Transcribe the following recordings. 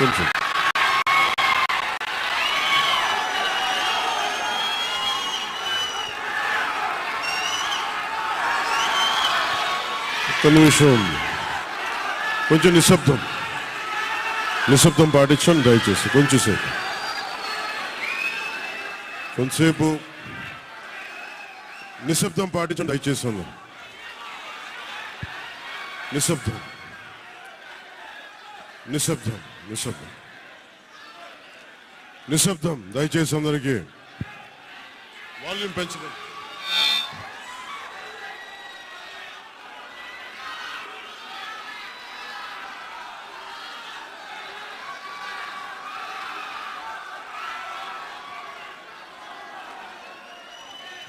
కొంచెం ఒక్క నిమిషం, కొంచెం నిశ్శబ్దం పాటించండి దయచేసి. కొంచెంసేపు నిశ్శబ్దం పాటించండి దయచేసి. నిశ్శబ్దం దయచేసి. అందరికీ వాల్యూమ్ పెంచండి.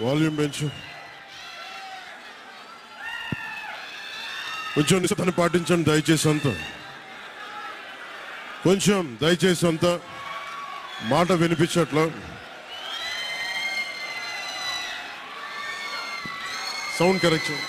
వాల్యూమ్ పెంచు. కొంచెం నిశ్శబ్దాన్ని పాటించండి దయచేసి. కొంచెం దయచేసి మాట వినిపించట్లా. Sound correction.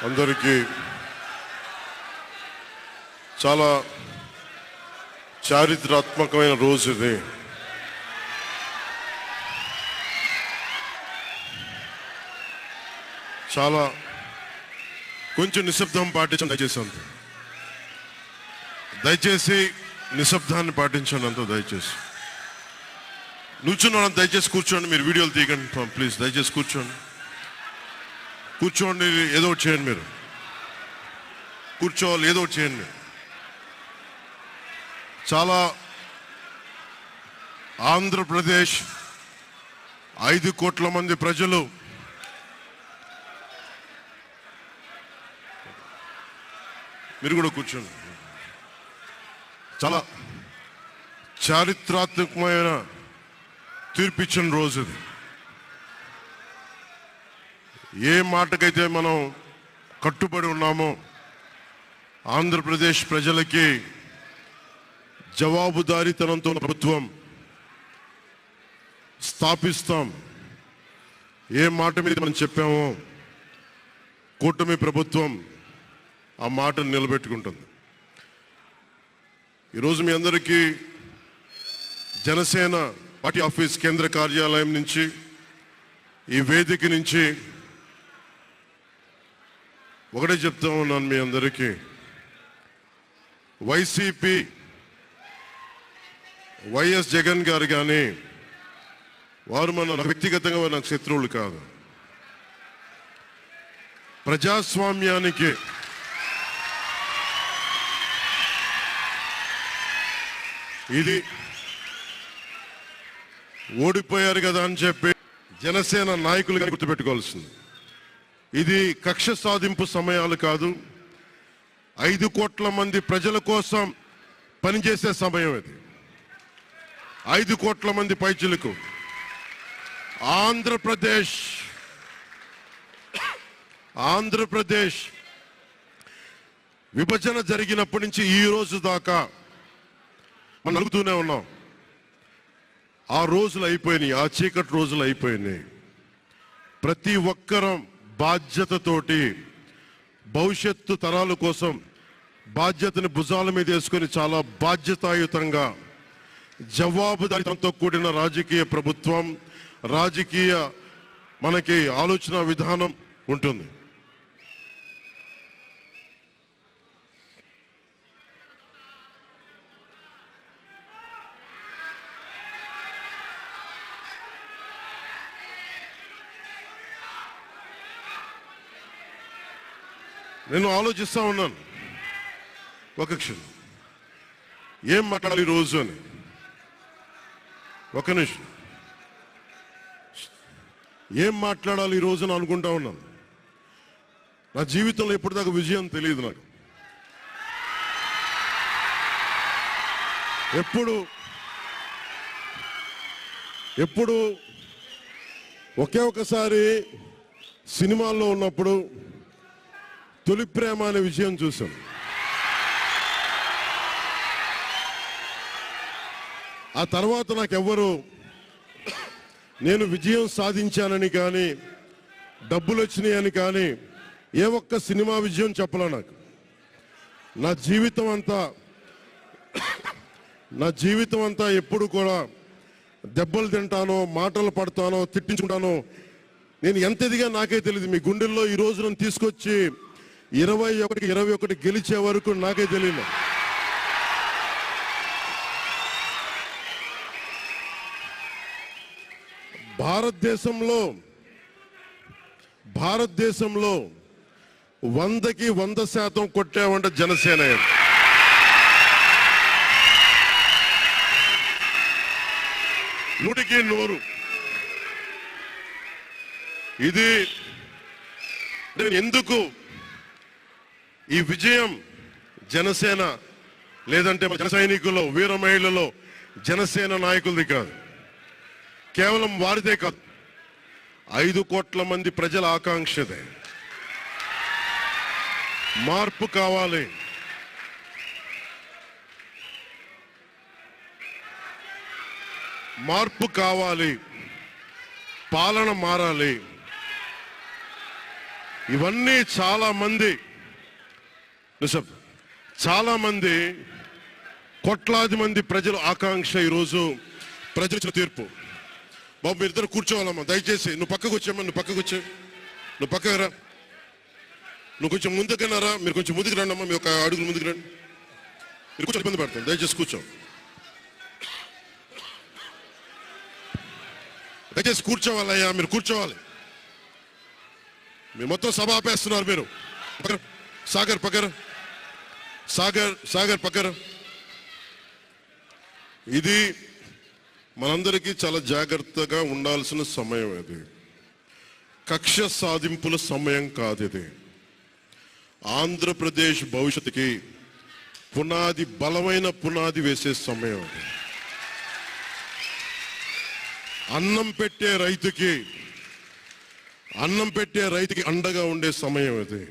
అందరికీ చాలా చారిత్రాత్మకమైన రోజు ఇది. చాలా కొంచెం నిశ్శబ్దం పాటించండి దయచేసి నిశ్శబ్దాన్ని పాటించండి దయచేసి. నుంచున్న దయచేసి కూర్చోండి. మీరు వీడియోలు తీయకండి ప్లీజ్. దయచేసి కూర్చోండి. ఏదో ఒకటి చేయండి. మీరు కూర్చోవాలి, ఏదో ఒకటి చేయండి. చాలా ఆంధ్రప్రదేశ్ 5 కోట్ల మంది ప్రజలు మీరు కూడా కూర్చోండి. చాలా చారిత్రాత్మకమైన తీర్పిచ్చిన రోజు ఇది. ఏ మాటకైతే మనం కట్టుబడి ఉన్నామో ఆంధ్రప్రదేశ్ ప్రజలకి జవాబుదారీతనంతో ప్రభుత్వం స్థాపిస్తాం, ఏ మాట మీద మనం చెప్పామో కూటమి ప్రభుత్వం ఆ మాటను నిలబెట్టుకుంటుంది. ఈరోజు మీ అందరికీ జనసేన పార్టీ ఆఫీస్ కేంద్ర కార్యాలయం నుంచి, ఈ వేదిక నుంచి ఒకటే చెప్తా ఉన్నాను మీ అందరికీ. వైసీపీ వైఎస్ జగన్ గారు కానీ వారు మన వ్యక్తిగతంగా నాకు శత్రువులు కాదు. ప్రజాస్వామ్యానికి ఇది ఓడిపోయారు కదా అని చెప్పి జనసేన నాయకులుగా గుర్తుపెట్టుకోవాల్సింది. ఇది కక్ష సాధింపు సమయాలు కాదు. 5 కోట్ల మంది ప్రజల కోసం పనిచేసే సమయం ఇది. 5 కోట్ల మంది పైచులకు ఆంధ్రప్రదేశ్ విభజన జరిగినప్పటి నుంచి ఈ రోజు దాకా మనం అడుగుతూనే ఉన్నాం. ఆ రోజులు అయిపోయినాయి, ఆ చీకటి రోజులు అయిపోయినాయి. ప్రతి ఒక్కరం బాధ్యతతోటి భవిష్యత్తు తరాల కోసం బాధ్యతని భుజాల మీద వేసుకొని చాలా బాధ్యతాయుతంగా జవాబుదారీతనంతో కూడిన రాజకీయ ప్రభుత్వం, రాజకీయ మనకి ఆలోచన విధానం ఉంటుంది. నేను ఆలోచిస్తూ ఉన్నాను ఒక క్షణం, ఏం మాట్లాడాలి ఈరోజు అని. ఒక నిమిషం, ఏం మాట్లాడాలి ఈరోజు అని అనుకుంటా ఉన్నాను. నా జీవితంలో ఎప్పటిదాకా విజయం తెలియదు నాకు. ఎప్పుడు ఒకే ఒకసారి సినిమాల్లో ఉన్నప్పుడు తొలి ప్రేమ అనే విజయం చూశాను. ఆ తర్వాత నాకెవ్వరు నేను విజయం సాధించానని కానీ డబ్బులు వచ్చినాయని కానీ ఏ ఒక్క సినిమా విజయం చెప్పలే నాకు. నా జీవితం అంతా ఎప్పుడు కూడా దెబ్బలు తింటానో, మాటలు పడతానో, తిట్టించుకుంటానో. నేను ఎంత ఎదిగా నాకే తెలియదు. మీ గుండెల్లో ఈ రోజు నన్ను తీసుకొచ్చి 21 గెలిచే వరకు నాకే తెలియదు. భారతదేశంలో 100కి 100% కొట్టామంటే జనసేన. నూటికి 100. ఇది ఎందుకు ఈ విజయం జనసేన లేదంటే జన సైనికులు, వీర మహిళలో జనసేన నాయకులది కాదు, కేవలం వారిదే కాదు, 5 కోట్ల మంది ప్రజల ఆకాంక్షదే. మార్పు కావాలి. పాలన మారాలి. ఇవన్నీ చాలా మంది కోట్లాది మంది ప్రజల ఆకాంక్ష. ఈరోజు ప్రజల తీర్పు. బాబు మీరు ఇద్దరు కూర్చోవాలమ్మా దయచేసి. నువ్వు పక్కకు వచ్చామ్మా, నువ్వు పక్కకు రా. నువ్వు కొంచెం ముందుకన్నారా, మీరు కొంచెం ముందుకు రండి అమ్మా, మీ ఒక అడుగులు ముందుకు రండి. మీరు కూర్చొని ఇబ్బంది పడతాను, దయచేసి కూర్చోవాలయ్యా, మీరు కూర్చోవాలి. మీరు మొత్తం సభ ఆపేస్తున్నారు. మీరు సాగర్ పక్కర. ఇది మనందరికీ చాలా జాగ్రత్తగా ఉండాల్సిన సమయం. ఇది కక్ష సాధింపుల సమయం కాదు. ఇది ఆంధ్రప్రదేశ్ భవిష్యత్తుకి బలమైన పునాది వేసే సమయం. అది అన్నం పెట్టే రైతుకి అండగా ఉండే సమయం. ఇది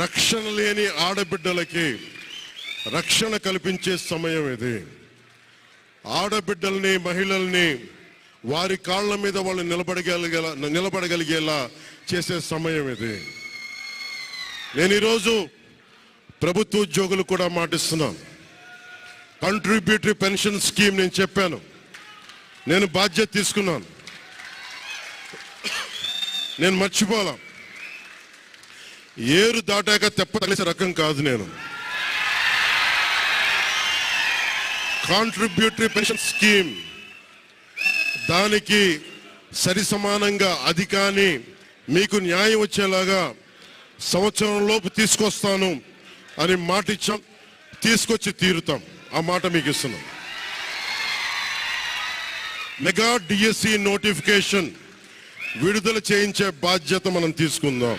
రక్షణ లేని ఆడబిడ్డలకి రక్షణ కల్పించే సమయం. ఇది ఆడబిడ్డల్ని, మహిళల్ని వారి కాళ్ళ మీద వాళ్ళు నిలబడగలిగేలా చేసే సమయం. ఇది నేను ఈరోజు ప్రభుత్వ ఉద్యోగులు కూడా మాటిస్తున్నాను. కంట్రిబ్యూటరీ పెన్షన్ స్కీమ్ నేను చెప్పాను, నేను బాధ్యత తీసుకున్నాను, నేను మర్చిపోలా. ఏరు దాటాక తెప్ప తగిలేసే రకం కాదు నేను. కాంట్రిబ్యూటరీ పెన్షన్ స్కీమ్ దానికి సరి సమానంగా అది కానీ మీకు న్యాయం వచ్చేలాగా సంవత్సరం లోపు తీసుకొస్తాను అని మాట ఇచ్చాం. తీసుకొచ్చి తీరుతాం. ఆ మాట మీకు ఇస్తున్నాం. మెగా డిఎస్సి నోటిఫికేషన్ విడుదల చేయించే బాధ్యత మనం తీసుకుందాం.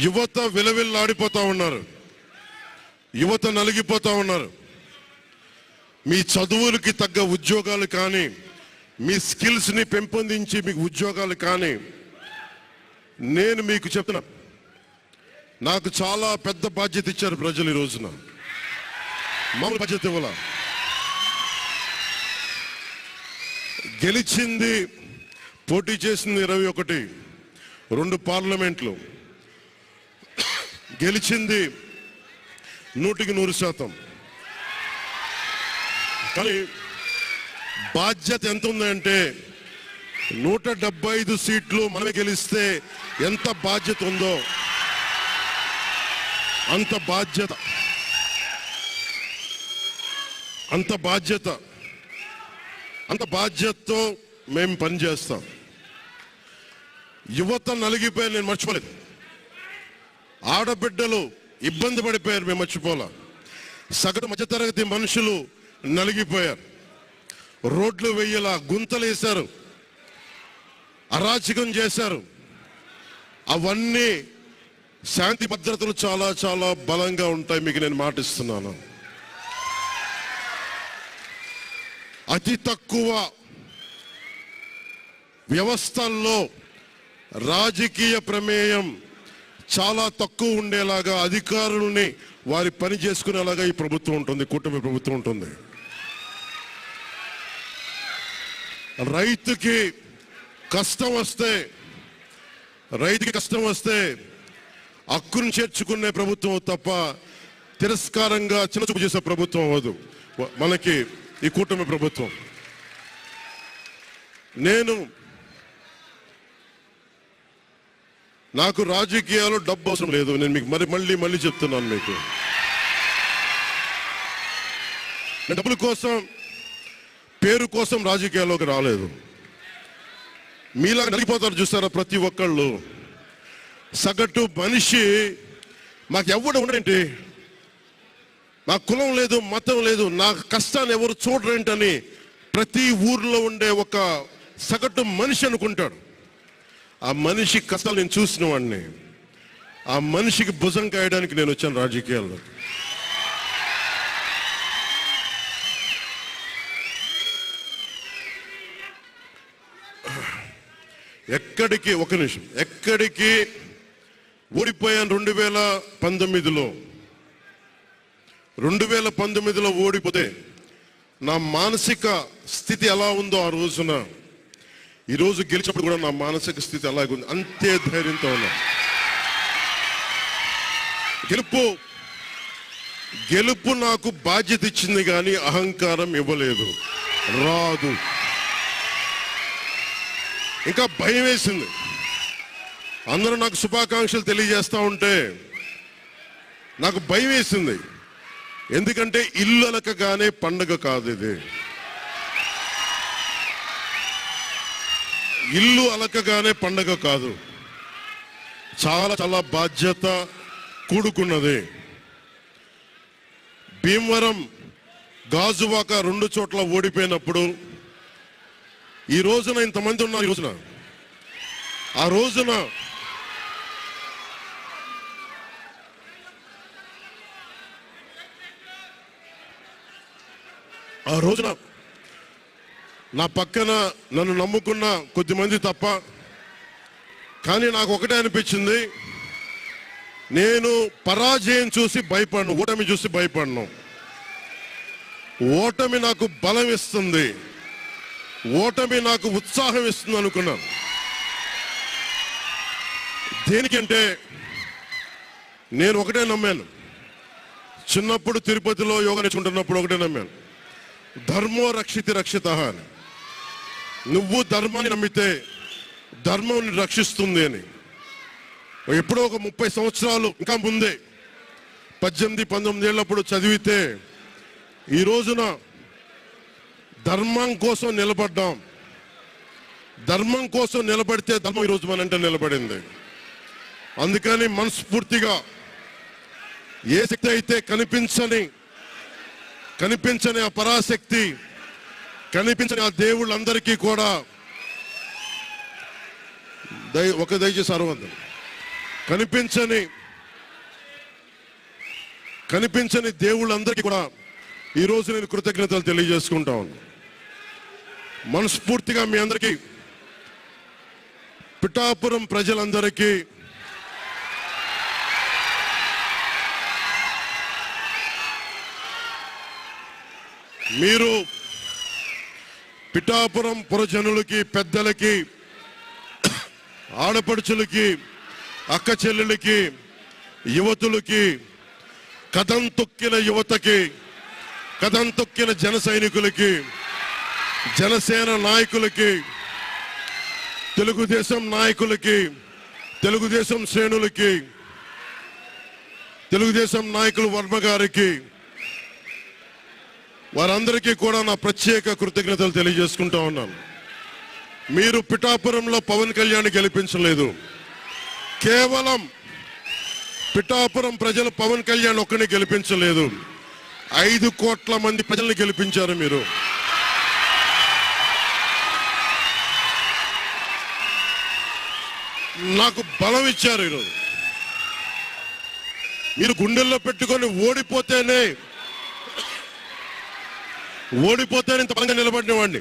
యువత విలవిల్లాడిపోతా ఉన్నారు, యువత నలిగిపోతా ఉన్నారు. మీ చదువులకి తగ్గ ఉద్యోగాలు కానీ, మీ స్కిల్స్ని పెంపొందించి మీకు ఉద్యోగాలు కానీ, నేను మీకు చెప్తున్నా, నాకు చాలా పెద్ద బాధ్యత ఇచ్చారు ప్రజలు. ఈ రోజున మామూలు బాధ్యత ఇవ్వాల. గెలిచింది, పోటీ చేసింది 21, 2 పార్లమెంట్లు గెలిచింది 100%. కానీ బాధ్యత ఎంత ఉందంటే 175 సీట్లు మనమే గెలిస్తే ఎంత బాధ్యత ఉందో అంత బాధ్యతతో మేము పనిచేస్తాం. యువత నలిగిపోయారు, నేను మర్చిపోలేదు. ఆడబిడ్డలు ఇబ్బంది పడిపోయారు, మేము మర్చిపోలే. సగటు మధ్యతరగతి మనుషులు నలిగిపోయారు. రోడ్లు వేయలా, గుంతలు వేశారు, అరాచకం చేశారు. అవన్నీ శాంతి భద్రతలు చాలా చాలా బలంగా ఉంటాయి. మీకు నేను మాటిస్తున్నాను. అతి తక్కువ వ్యవస్థల్లో రాజకీయ ప్రమేయం చాలా తక్కువ ఉండేలాగా, అధికారుల్ని వారి పని చేసుకునేలాగా ఈ ప్రభుత్వం ఉంటుంది, కూటమి ప్రభుత్వం ఉంటుంది. రైతుకి కష్టం వస్తే హక్కును చేర్చుకునే ప్రభుత్వం తప్ప తిరస్కారంగా చిన్నచూపు చేసే ప్రభుత్వం అవ్వదు మనకి ఈ కూటమి ప్రభుత్వం. నాకు రాజకీయాలు డబ్బు అవసరం లేదు. నేను మీకు మళ్ళీ చెప్తున్నాను. మీకు డబ్బుల కోసం, పేరు కోసం రాజకీయాల్లోకి రాలేదు. మీలా నలిగిపోతారు చూస్తారా ప్రతి ఒక్కళ్ళు. సగటు మనిషి మాకు ఎవడు ఉండేంటి, నా కులం లేదు, మతం లేదు, నా కష్టాన్ని ఎవరు చూడరేంటని ప్రతి ఊర్లో ఉండే ఒక సగటు మనిషి అనుకుంటాడు. ఆ మనిషి కష్టాలు నేను చూసిన వాడిని. ఆ మనిషికి భుజం కాయడానికి నేను వచ్చాను రాజకీయాల్లో. ఎక్కడికి ఓడిపోయాను 2019లో ఓడిపోతే నా మానసిక స్థితి ఎలా ఉందో ఆ రోజున, ఈరోజు గెలిచినప్పుడు కూడా నా మానసిక స్థితి అలాగే ఉంది. అంతే ధైర్యంతో ఉన్నా. గెలుపు నాకు బాధ్యత ఇచ్చింది కానీ అహంకారం ఇవ్వలేదు, రాదు. ఇంకా భయం వేసింది. అందరూ నాకు శుభాకాంక్షలు తెలియజేస్తా ఉంటే నాకు భయం వేసింది. ఎందుకంటే ఇల్లు అలకగానే పండుగ కాదు ఇది. ఇల్లు అలకగానే పండుగ కాదు. చాలా చాలా బాధ్యత కూడుకున్నది. భీమవరం, గాజువాక 2 చోట్ల ఓడిపోయినప్పుడు ఈ రోజున ఇంతమంది ఉన్నారు. ఆ రోజున నా పక్కన నన్ను నమ్ముకున్న కొద్దిమంది తప్ప, కానీ నాకు ఒకటే అనిపించింది, నేను పరాజయం చూసి భయపడను, ఓటమి చూసి భయపడను. ఓటమి నాకు బలం ఇస్తుంది, ఓటమి నాకు ఉత్సాహం ఇస్తుంది అనుకున్నాను. దేనికంటే నేను ఒకటే నమ్మాను. చిన్నప్పుడు తిరుపతిలో యోగా నేర్చుకుంటున్నప్పుడు ఒకటే నమ్మాను, ధర్మో రక్షితి రక్షిత అని. నువ్వు ధర్మాన్ని నమ్మితే ధర్మం రక్షిస్తుంది అని. ఎప్పుడో ఒక 30 సంవత్సరాలు ఇంకా ముందే 18-19 ఏళ్ళప్పుడు చదివితే ఈ రోజున ధర్మం కోసం నిలబడ్డాం. ధర్మం కోసం నిలబడితే ధర్మం ఈరోజు మనంటే నిలబడింది. అందుకని మనస్ఫూర్తిగా ఏ శక్తి అయితే కనిపించని ఆ పరాశక్తి, కనిపించని ఆ దేవుళ్ళందరికీ కూడా దయచేసి అరవద్దు. కనిపించని దేవుళ్ళందరికీ కూడా ఈరోజు నేను కృతజ్ఞతలు తెలియజేసుకుంటా ఉన్నాను. మనస్ఫూర్తిగా మీ అందరికీ, పిఠాపురం ప్రజలందరికీ మీరు పిఠాపురం పురజనులకి, పెద్దలకి, ఆడపడుచులకి, అక్క చెల్లెలకి, యువతులకి, కథం తొక్కిన యువతకి, కథం తొక్కిన జన సైనికులకి, జనసేన నాయకులకి, తెలుగుదేశం నాయకులకి, తెలుగుదేశం శ్రేణులకి, తెలుగుదేశం నాయకులు వర్మ గారికి, వారందరికీ కూడా నా ప్రత్యేక కృతజ్ఞతలు తెలియజేసుకుంటా ఉన్నాను. మీరు పిఠాపురంలో పవన్ కళ్యాణ్ గెలిపించలేదు. కేవలం పిఠాపురం ప్రజలు పవన్ కళ్యాణ్ ఒక్కడిని గెలిపించలేదు, 5 కోట్ల మంది ప్రజల్ని గెలిపించారు మీరు. నాకు బలం ఇచ్చారు. ఈరోజు మీరు గుండెల్లో పెట్టుకొని ఓడిపోతేనే ఇంత బలంగా నిలబడినవాడిని,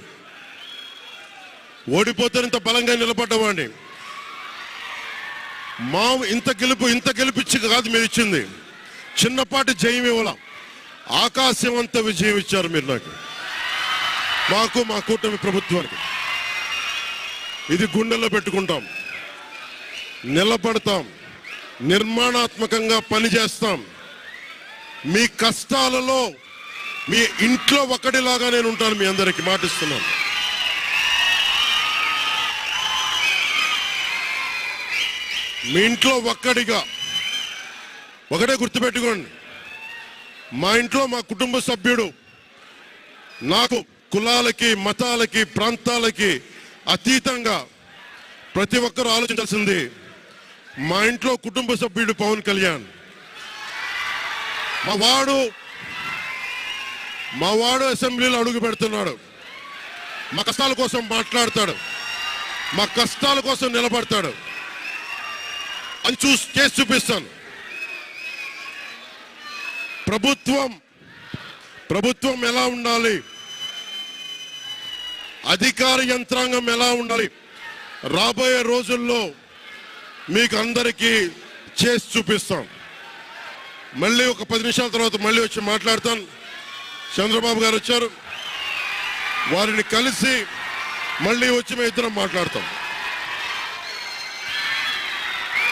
ఓడిపోతే ఇంత బలంగా నిలబడ్డవాడిని. మా ఇంత గెలిపించి కాదు మీరు ఇచ్చింది, చిన్నపాటి జయం ఇవ్వాల, ఆకాశం అంత విజయం ఇచ్చారు మీరు నాకు, మాకు, మా కూటమి ప్రభుత్వానికి. ఇది గుండెల్లో పెట్టుకుంటాం, నిలబడతాం, నిర్మాణాత్మకంగా పనిచేస్తాం. మీ కష్టాలలో మీ ఇంట్లో ఒకటిలాగా నేను ఉంటాను, మీ అందరికీ మాటిస్తున్నాను. మీ ఇంట్లో ఒక్కడిగా ఒకటే గుర్తుపెట్టుకోండి, మా ఇంట్లో మా కుటుంబ సభ్యుడు నాకు కులాలకి, మతాలకి, ప్రాంతాలకి అతీతంగా ప్రతి ఒక్కరూ ఆలోచించాల్సింది, మా ఇంట్లో కుటుంబ సభ్యుడు పవన్ కళ్యాణ్. మా వాడు అసెంబ్లీలో అడుగు పెడుతున్నాడు, మా కష్టాల కోసం మాట్లాడతాడు, మా కష్టాల కోసం నిలబడతాడు అని చేసి చూపిస్తాను. ప్రభుత్వం ఎలా ఉండాలి, అధికార యంత్రాంగం ఎలా ఉండాలి, రాబోయే రోజుల్లో మీకు అందరికీ చేసి చూపిస్తాం. మళ్ళీ ఒక 10 నిమిషాల తర్వాత మళ్ళీ వచ్చి మాట్లాడతాను. చంద్రబాబు గారు వచ్చారు, వారిని కలిసి మళ్ళీ వచ్చి మేము ఇద్దరం మాట్లాడతాం.